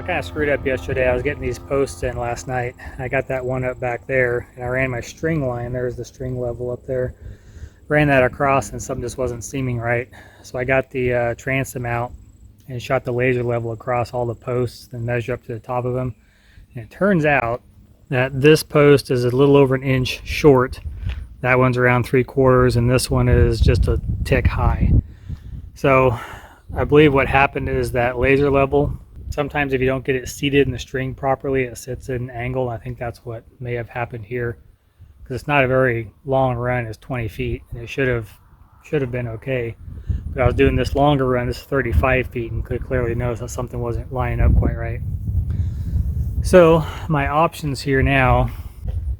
I kind of screwed up yesterday. I was getting these posts in last night. I got that one up back there, and I ran my string line. There's the string level up there. Ran that across, and something just wasn't seaming right. So I got the transom out and shot the laser level across all the posts and measured up to the top of them. And it turns out that this post is a little over an inch short. That one's around 3/4, and this one is just a tick high. So I believe what happened is that laser level, sometimes if you don't get it seated in the string properly, it sits at an angle. I think that's what may have happened here, because it's not a very long run. It's 20 feet, and it should have been okay. But I was doing this longer run, this is 35 feet, and could clearly notice that something wasn't lining up quite right. So my options here now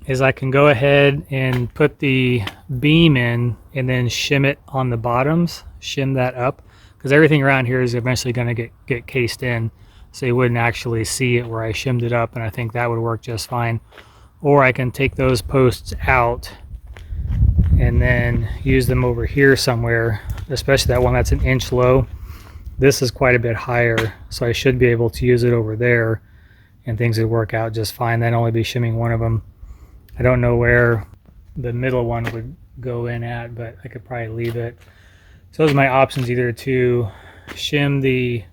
is I can go ahead and put the beam in and then shim it on the bottoms, shim that up, because everything around here is eventually going to get cased in, so you wouldn't actually see it where I shimmed it up, and I think that would work just fine. Or I can take those posts out and then use them over here somewhere, especially that one that's an inch low. This is quite a bit higher, so I should be able to use it over there and things would work out just fine. Then only be shimming one of them. I don't know where the middle one would go in at, but I could probably leave it. So those are my options, either to shim the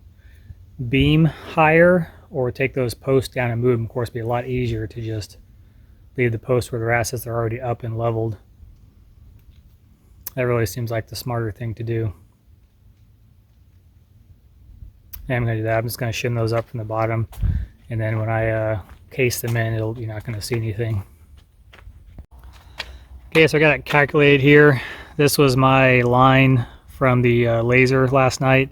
beam higher or take those posts down and move them. Of course, it'd be a lot easier to just leave the posts where they're at since they're already up and leveled. That really seems like the smarter thing to do. And I'm going to do that. I'm just going to shim those up from the bottom, and then when I case them in, you're not going to see anything. Okay, so I got it calculated here. This was my line from the laser last night.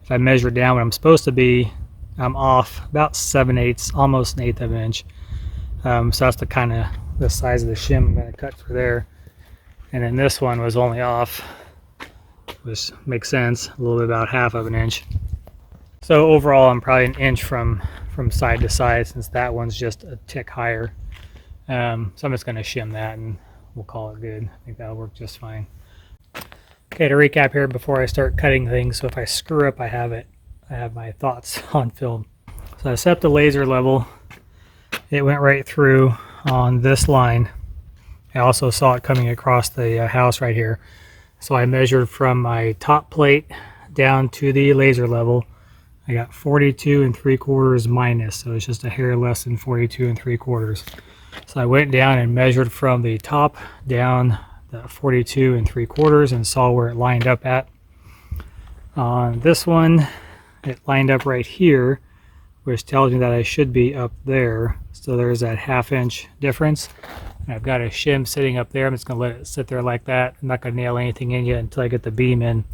If I measure down what I'm supposed to be, I'm off about 7/8, almost 1/8 of an inch. So that's the kind of the size of the shim I'm going to cut through there. And then this one was only off, which makes sense, a little bit about 1/2 of an inch. So overall, I'm probably an inch from side to side, since that one's just a tick higher. So I'm just going to shim that and we'll call it good. I think that'll work just fine. Okay, to recap here before I start cutting things, so if I screw up, I have my thoughts on film. So I set up the laser level. It went right through on this line. I also saw it coming across the house right here. So I measured from my top plate down to the laser level. I got 42 3/4 minus, so it's just a hair less than 42 3/4. So I went down and measured from the top down the 42 3/4 and saw where it lined up at. On this one, it lined up right here, which tells me that I should be up there. So there's that 1/2 inch difference. And I've got a shim sitting up there. I'm just going to let it sit there like that. I'm not going to nail anything in yet until I get the beam in.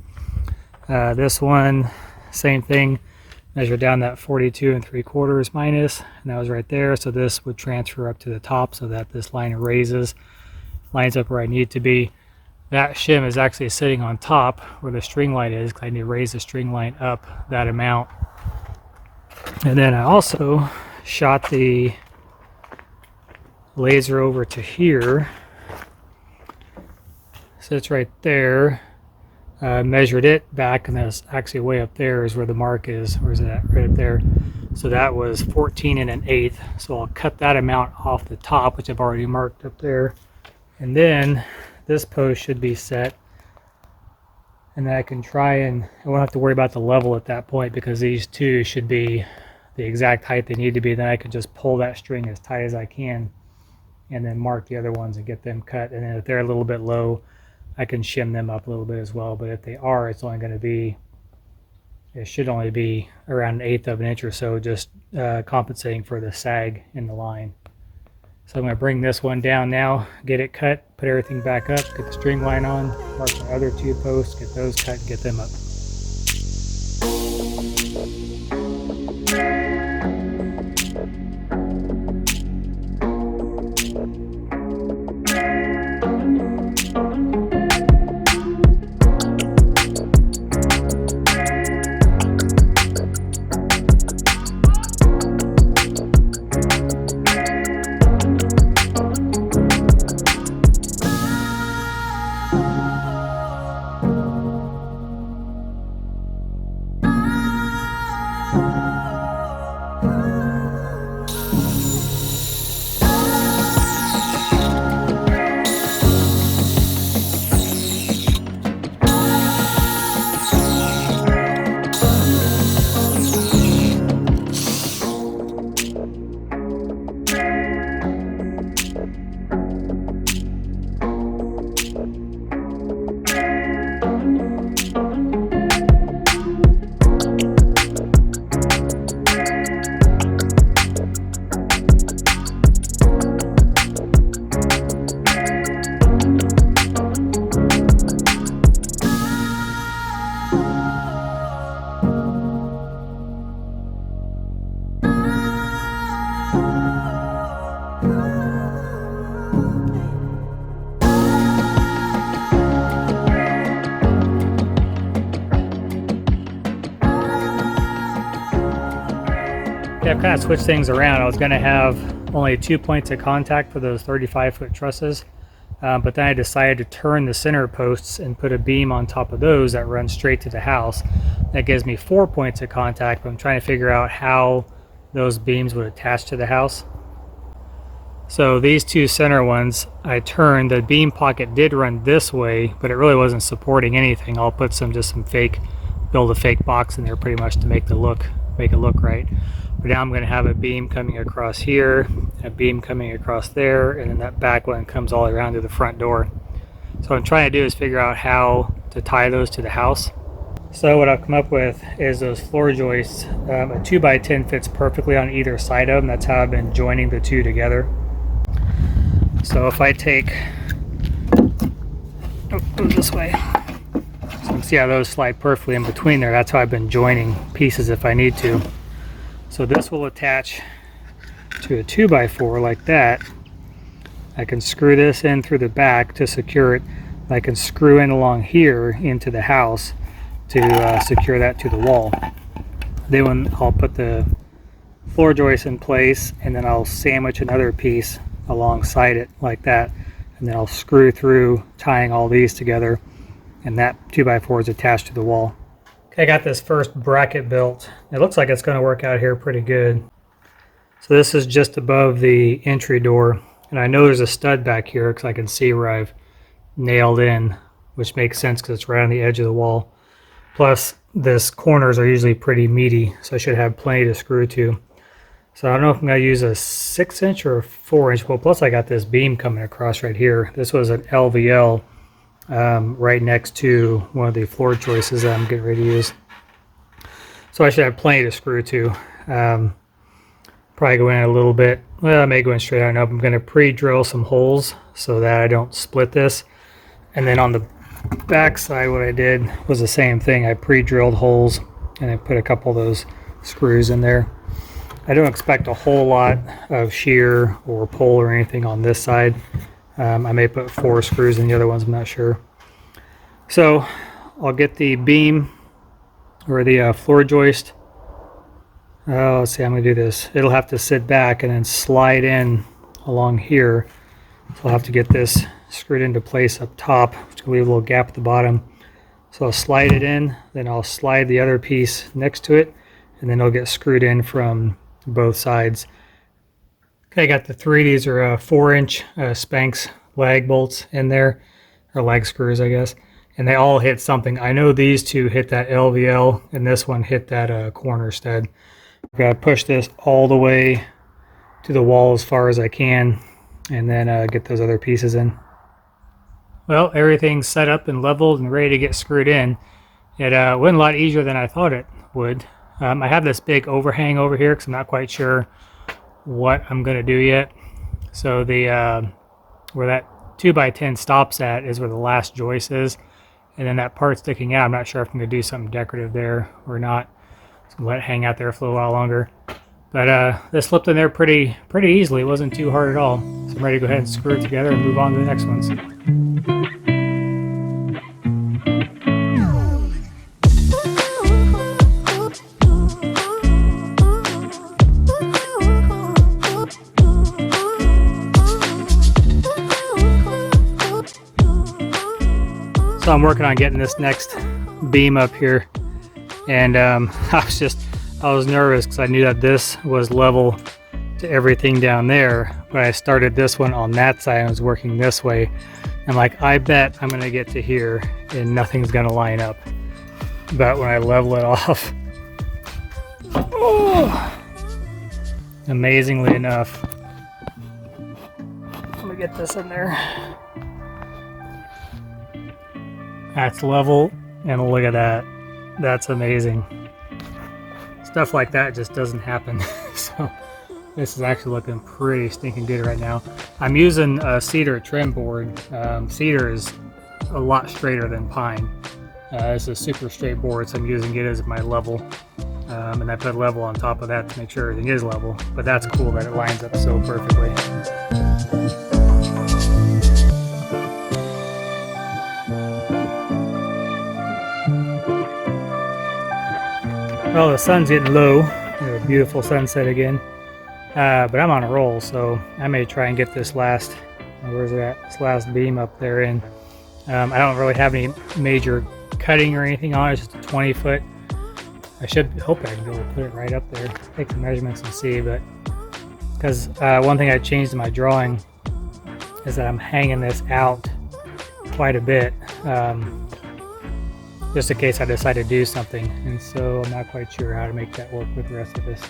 This one, same thing. Measure down that 42 3/4 minus, and that was right there. So this would transfer up to the top so that this line raises, lines up where I need it to be. That shim is actually sitting on top where the string line is, because I need to raise the string line up that amount. And then I also shot the laser over to here. Sits right there. Measured it back, and that's actually way up there is where the mark is. Where's it at? Right up there. So that was 14 1/8. So I'll cut that amount off the top, which I've already marked up there. And then this post should be set. And then I can try and, I won't have to worry about the level at that point, because these two should be the exact height they need to be. Then I could just pull that string as tight as I can and then mark the other ones and get them cut. And then if they're a little bit low, I can shim them up a little bit as well. But if they are, it's only going to be, it should only be around 1/8 of an inch or so, just compensating for the sag in the line. So I'm going to bring this one down now, get it cut, put everything back up, get the string line on, mark my other two posts, get those cut, and get them up. Okay, I've kind of switched things around. I was going to have only 2 points of contact for those 35-foot trusses, but then I decided to turn the center posts and put a beam on top of those that runs straight to the house. That gives me 4 points of contact, but I'm trying to figure out how those beams would attach to the house. So these two center ones, I turned. The beam pocket did run this way, but it really wasn't supporting anything. I'll put build a fake box in there pretty much to make it look right. But now I'm going to have a beam coming across here, a beam coming across there, and then that back one comes all the way around to the front door. So what I'm trying to do is figure out how to tie those to the house. So what I've come up with is those floor joists. A 2x10 fits perfectly on either side of them. That's how I've been joining the two together. So if I take, this way, so you can see how those slide perfectly in between there. That's how I've been joining pieces if I need to. So this will attach to a 2x4 like that. I can screw this in through the back to secure it. I can screw in along here into the house to secure that to the wall. Then when I'll put the floor joist in place, and then I'll sandwich another piece alongside it like that, and then I'll screw through tying all these together, and that 2x4 is attached to the wall. Okay, I got this first bracket built. It looks like it's going to work out here pretty good. So this is just above the entry door, and I know there's a stud back here because I can see where I've nailed in, which makes sense because it's right on the edge of the wall. Plus this corners are usually pretty meaty, so I should have plenty to screw to. So I don't know if I'm going to use a 6-inch or a 4-inch. Well, plus I got this beam coming across right here. This was an LVL right next to one of the floor choices that I'm getting ready to use. So I should have plenty to screw to. Probably go in a little bit. Well, I may go in straight on up. I'm going to pre-drill some holes so that I don't split this. And then on the back side, what I did was the same thing. I pre-drilled holes and I put a couple of those screws in there. I don't expect a whole lot of shear or pull or anything on this side. I may put 4 screws in the other ones, I'm not sure. So I'll get the beam or the floor joist. Let's see, I'm going to do this. It'll have to sit back and then slide in along here. So I'll have to get this screwed into place up top, which will leave a little gap at the bottom. So I'll slide it in, then I'll slide the other piece next to it, and then it'll get screwed in from both sides. Okay, I got the these are 4-inch Spanx lag bolts in there, or lag screws I guess, and they all hit something. I know these two hit that LVL and this one hit that corner stud. I've got to push this all the way to the wall as far as I can, and then get those other pieces in. Well, everything's set up and leveled and ready to get screwed in. It went a lot easier than I thought it would. I have this big overhang over here because I'm not quite sure what I'm going to do yet. So the where that 2x10 stops at is where the last joist is, and then that part sticking out, I'm not sure if I'm going to do something decorative there or not. So let it hang out there for a little while longer. But this slipped in there pretty easily. It wasn't too hard at all. So I'm ready to go ahead and screw it together and move on to the next ones. So I'm working on getting this next beam up here, and I was nervous because I knew that this was level to everything down there, but I started this one on that side and was working this way. I'm like, I bet I'm gonna get to here and nothing's gonna line up. But when I level it off, oh, amazingly enough, let me get this in there. That's level, and look at that. That's amazing. Stuff like that just doesn't happen. So this is actually looking pretty stinking good right now. I'm using a cedar trim board. Cedar is a lot straighter than pine. It's a super straight board, so I'm using it as my level. And I put level on top of that to make sure everything is level. But that's cool that it lines up so perfectly. Well, the sun's getting low. There we beautiful sunset again. But I'm on a roll, so I may try and get this last, where's it at? This last beam up there in. I don't really have any major cutting or anything on it, it's just a 20-foot. I hope I can be able to put it right up there, take the measurements and see, but because one thing I changed in my drawing is that I'm hanging this out quite a bit, just in case I decide to do something, and so I'm not quite sure how to make that work with the rest of this.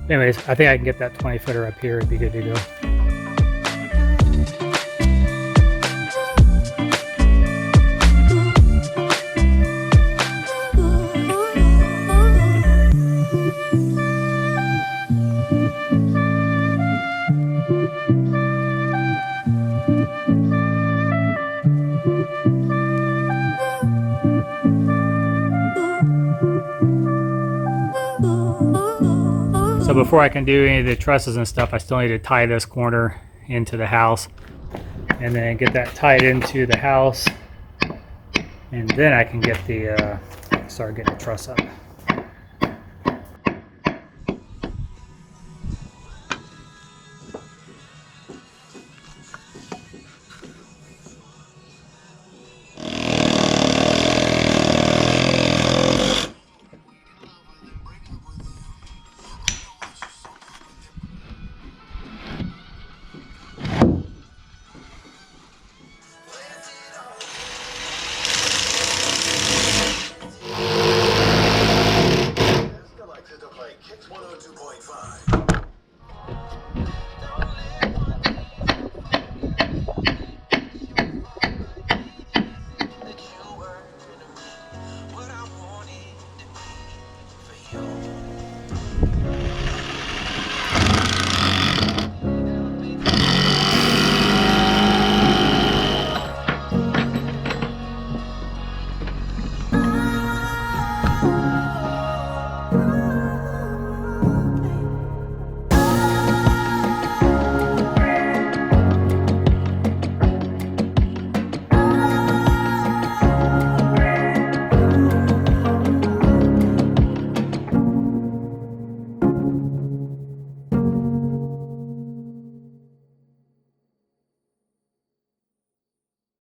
Anyways, I think I can get that 20-footer up here, it'd be good to go. So before I can do any of the trusses and stuff, I still need to tie this corner into the house and then get that tied into the house, and then I can get the start getting the truss up.